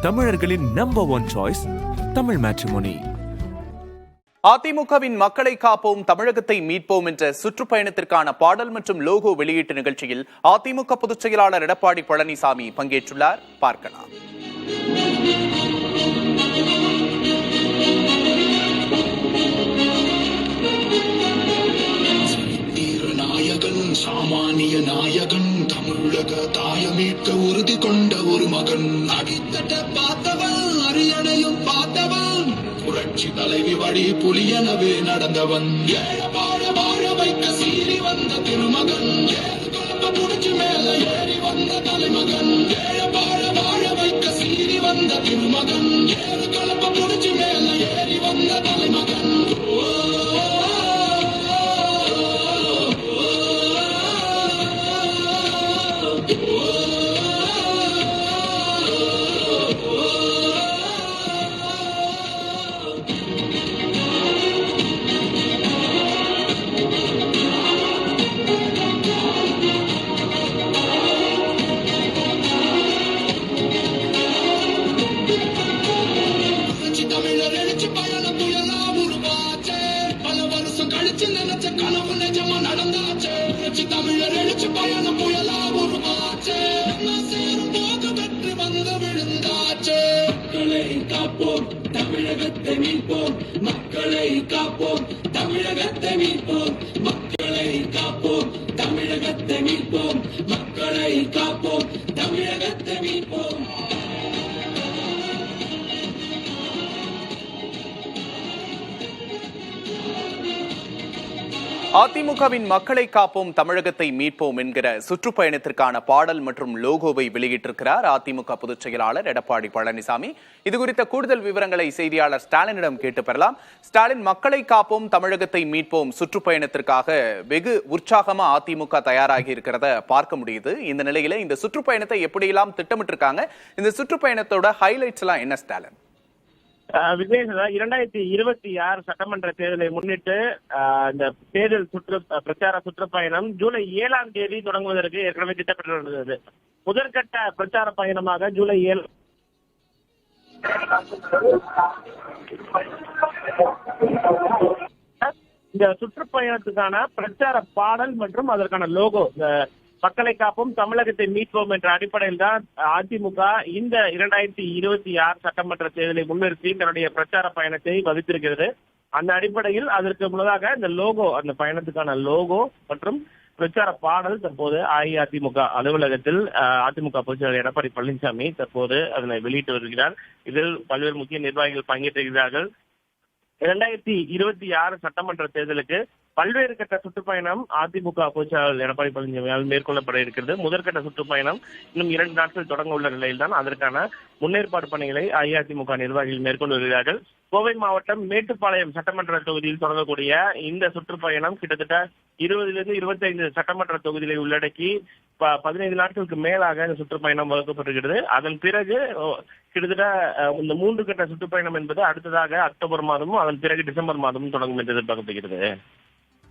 தமிழர்களின் number one choice Tamil matrimony. அதிமுகவின் மக்களை காப்போம் தமிழகத்தை மீட்போம் என்ற சுற்றுப்பயணத்திற்கான பாடல் மற்றும் லோகோ வெளியீட்டு நிகழ்ச்சியில் அதிமுக பொதுச் செயலாளர் எடப்பாடி பழனிசாமி பங்கேற்றுள்ளார். பார்க்கலாம். சாமானிய நாயகன் தமிழக தாய மீட்க உறுதி கொண்ட ஒரு மகன். அடித்தட்ட பார்த்தவன் அரியணையும் பார்த்தவன். புரட்சி தலைவி வழி புலியனவே நடந்தவன். ஏழ வாழ வாழ வைக்க சீறி வந்த திருமகன். ஏழு குழப்ப புடிச்சு மேல ஏறி வந்த தலைமகன். ஏழ வாழ வாழ வைக்க சீறி வந்த திருமகன். ஏழு குழப்ப புடிச்சு மேல ஏறி வந்த தலைமகன். தமிழர் எழுச்சி பயணம் புயலா உருவாச்சு. சேரும் போது வெற்றி வந்து விழுந்தாச்சு. மக்களை காப்போம் தமிழகத்தை மீட்போம். மக்களை காப்போம் தமிழகத்தை மீட்போம். மக்களை காப்போம் தமிழகத்தை மீட்போம். மக்களை காப்போம் தமிழகத்தை மீட்போம். அதிமுகவின் மக்களை காப்போம் தமிழகத்தை மீட்போம் என்கிற சுற்றுப்பயணத்திற்கான பாடல் மற்றும் லோகோவை வெளியிட்டிருக்கிறார் அதிமுக பொதுச் செயலாளர் எடப்பாடி பழனிசாமி. இதுகுறித்த கூடுதல் விவரங்களை செய்தியாளர் ஸ்டாலினிடம் கேட்டு பெறலாம். ஸ்டாலின், மக்களை காப்போம் தமிழகத்தை மீட்போம் சுற்றுப்பயணத்திற்காக வெகு உற்சாகமா அதிமுக தயாராகி இருக்கிறத பார்க்க முடியுது. இந்த நிலையில இந்த சுற்றுப்பயணத்தை எப்படியெல்லாம் திட்டமிட்டிருக்காங்க? இந்த சுற்றுப்பயணத்தோட ஹைலைட்ஸ் எல்லாம் என்ன ஸ்டாலின்? விஜய், 2026 சட்டமன்ற தேர்தலை முன்னிட்டு இந்த தேர்தல் பிரச்சார சுற்றுப்பயணம் ஜூலை 7ஆம் தேதி தொடங்குவதற்கு ஏற்கனவே திட்டமிட்டிருந்தது. முதற்கட்ட பிரச்சார பயணமாக ஜூலை 7 இந்த சுற்றுப்பயணத்துக்கான பிரச்சார பாடல் மற்றும் அதற்கான லோகோ மக்களை காப்போம் தமிழகத்தை மீட்போம் என்ற அடிப்படையில் தான் அதிமுக இந்த 2026 சட்டமன்ற தேர்தலை முன்னிறுத்தி தன்னுடைய பிரச்சார பயணத்தை வகுத்திருக்கிறது. அந்த அடிப்படையில் அதற்கு முன்னதாக இந்த லோகோ, அந்த பயணத்துக்கான லோகோ மற்றும் பிரச்சார பாடல் தற்போது அஇஅதிமுக அலுவலகத்தில் அதிமுக பொதுச் செயலாளர் எடப்பாடி பழனிசாமி தற்போது அதனை வெளியிட்டு வருகிறார். இதில் பல்வேறு முக்கிய நிர்வாகிகள் பங்கேற்றிருக்கிறார்கள். 2026 சட்டமன்ற தேர்தலுக்கு பல்வேறு கட்ட சுற்றுப்பயணம் அதிமுக பொதுச் செயலாளர் எடப்பாடி பழனிசாமியால் மேற்கொள்ளப்பட இருக்கிறது. முதற்கட்ட சுற்றுப்பயணம் இன்னும் 2 நாட்கள் தொடங்க உள்ள நிலையில் தான் அதற்கான முன்னேற்பாடு பணிகளை அஇஅதிமுக நிர்வாகிகள் மேற்கொண்டு வருகிறார்கள். கோவை மாவட்டம் மேட்டுப்பாளையம் சட்டமன்ற தொகுதியில் தொடங்கக்கூடிய இந்த சுற்றுப்பயணம் கிட்டத்தட்ட 20 - 25 சட்டமன்ற தொகுதிகளை உள்ளடக்கி 15 நாட்களுக்கு மேலாக இந்த சுற்றுப்பயணம் வகுக்கப்பட்டிருக்கிறது. அதன் பிறகு கிட்டத்தட்ட இந்த 3 கட்ட சுற்றுப்பயணம் என்பது அடுத்ததாக அக்டோபர் மாதமும் அதன் பிறகு டிசம்பர் மாதமும் தொடங்கும் என்று எதிர்பார்க்கப்படுகிறது.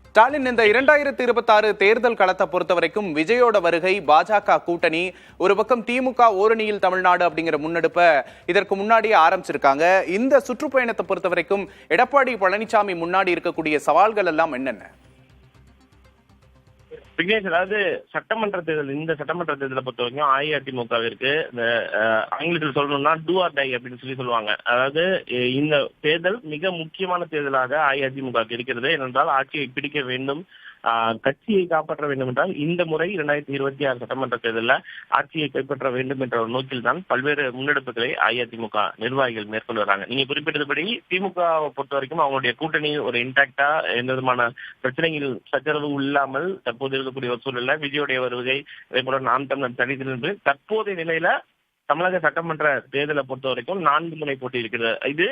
ஸ்டாலின், இந்த 2026 தேர்தல் களத்தை பொறுத்த வரைக்கும் விஜயோட வருகை, பாஜக கூட்டணி, ஒரு பக்கம் திமுக ஓரணியில் தமிழ்நாடு அப்படிங்கிற முன்னெடுப்ப இதற்கு முன்னாடியே ஆரம்பிச்சிருக்காங்க. இந்த சுற்றுப்பயணத்தை பொறுத்த வரைக்கும் எடப்பாடி பழனிசாமி முன்னாடி இருக்கக்கூடிய சவால்கள் எல்லாம் என்னென்ன? விக்னேஷ், அதாவது சட்டமன்ற தேர்தல், இந்த சட்டமன்ற தேர்தலை பொறுத்த வரைக்கும் அஇஅதிமுகவிற்கு இந்த ஆங்கிலத்தில் சொல்லணும்னா டூ ஆர் டை அப்படின்னு சொல்லுவாங்க. அதாவது இந்த தேர்தல் மிக முக்கியமான தேர்தலாக அஇஅதிமுக இருக்கிறது. ஏனென்றால் ஆட்சியை பிடிக்க வேண்டும், கட்சியை காப்பாற்ற வேண்டும் என்றால் இந்த முறை 2026 சட்டமன்ற தேர்தலில் ஆட்சியை கைப்பற்ற வேண்டும் என்ற ஒரு நோக்கில் தான் பல்வேறு முன்னெடுப்புகளை அஇஅதிமுக நிர்வாகிகள் மேற்கொண்டு வராங்க. நீங்க குறிப்பிட்டபடி திமுக பொறுத்த வரைக்கும் அவங்களுடைய கூட்டணி ஒரு இன்டாக்டா, எந்த விதமான பிரச்சனைகள் சச்சரவு இல்லாமல் தற்போது இருக்கக்கூடிய ஒரு சூழல்ல விஜயோடைய வருகை, அதே போல நாம் தமிழர் தனித்து தற்போதைய நிலையில தமிழக சட்டமன்ற தேர்தலை பொறுத்த வரைக்கும் 4 முனை போட்டி இருக்கிறது. இது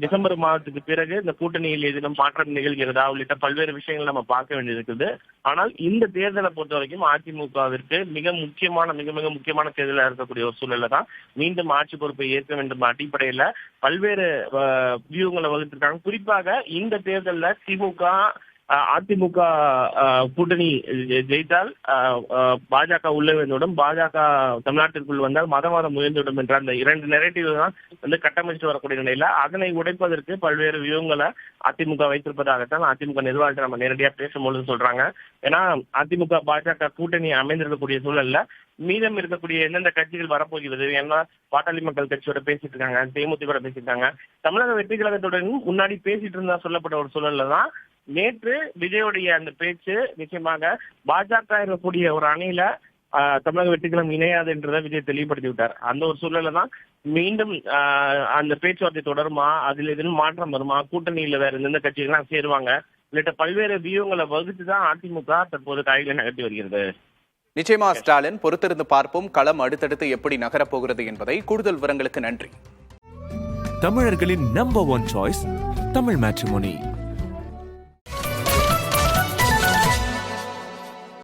டிசம்பர் மாதத்துக்கு பிறகு இந்த கூட்டணியில் ஏதேனும் மாற்றம் நிகழ்கிறதா உள்ளிட்ட பல்வேறு விஷயங்கள் நம்ம பார்க்க வேண்டியிருக்குது. ஆனால் இந்த தேர்தலை பொறுத்த வரைக்கும் அதிமுகவிற்கு மிக முக்கியமான தேர்தலாக இருக்கக்கூடிய ஒரு சூழல்ல தான் மீண்டும் ஆட்சி பொறுப்பை ஏற்க வேண்டும் அடிப்படையில பல்வேறு வியூகங்களை வகுத்திருக்காங்க. குறிப்பாக இந்த தேர்தலில் திமுக அதிமுக கூட்டணி ஜெயித்தால் பாஜக உள்ளே வந்துவிடும், பாஜக தமிழ்நாட்டிற்குள் வந்தால் மதவாதம் உயர்ந்துவிடும் என்ற அந்த 2 நெரேட்டிவ் தான் வந்து கட்டமைச்சு வரக்கூடிய நிலையில அதனை உடைப்பதற்கு பல்வேறு வியூகங்களை அதிமுக வைத்திருப்பதாகத்தான் அதிமுக நிர்வாகத்தை நம்ம நேரடியாக பேசும்பொழுது சொல்றாங்க. ஏன்னா அதிமுக பாஜக கூட்டணி அமைந்திருக்கக்கூடிய சூழல்ல மீதம் இருக்கக்கூடிய எந்தெந்த கட்சிகள் வரப்போகிறது, ஏன்னா பாட்டாளி மக்கள் கட்சியோட பேசிட்டு இருக்காங்க, தேமுதிக பேசிட்டு இருக்காங்க, தமிழக வெற்றி கழகத்துடன் முன்னாடி பேசிட்டு இருந்தா சொல்லப்பட்ட ஒரு சூழல்ல தான் நேற்று விஜயோடைய அந்த பேச்சு நிச்சயமாக பாஜக இருக்கக்கூடிய ஒரு அணியில தமிழக வெற்றிகளும் இணையாது என்றதை விஜய் தெளிவுபடுத்தி விட்டார். அந்த ஒரு சூழல்ல தான் மீண்டும் அந்த பேச்சுவார்த்தை தொடருமா, அதில் எதுவும் மாற்றம் வருமா, கூட்டணியில வேற எந்தெந்த கட்சிகள்லாம் சேருவாங்க உள்ளிட்ட பல்வேறு வியூகங்களை வகுத்து தான் அதிமுக தற்போது காய்களை நகர்த்தி வருகிறது. நிச்சயமா ஸ்டாலின், பொறுத்திருந்து பார்ப்போம் களம் அடுத்தடுத்து எப்படி நகரப் போகிறது என்பதை. கூடுதல் விவரங்களுக்கு நன்றி. தமிழர்களின் நம்பர் 1 சாய்ஸ் தமிழ் மேட்ரிமோனி.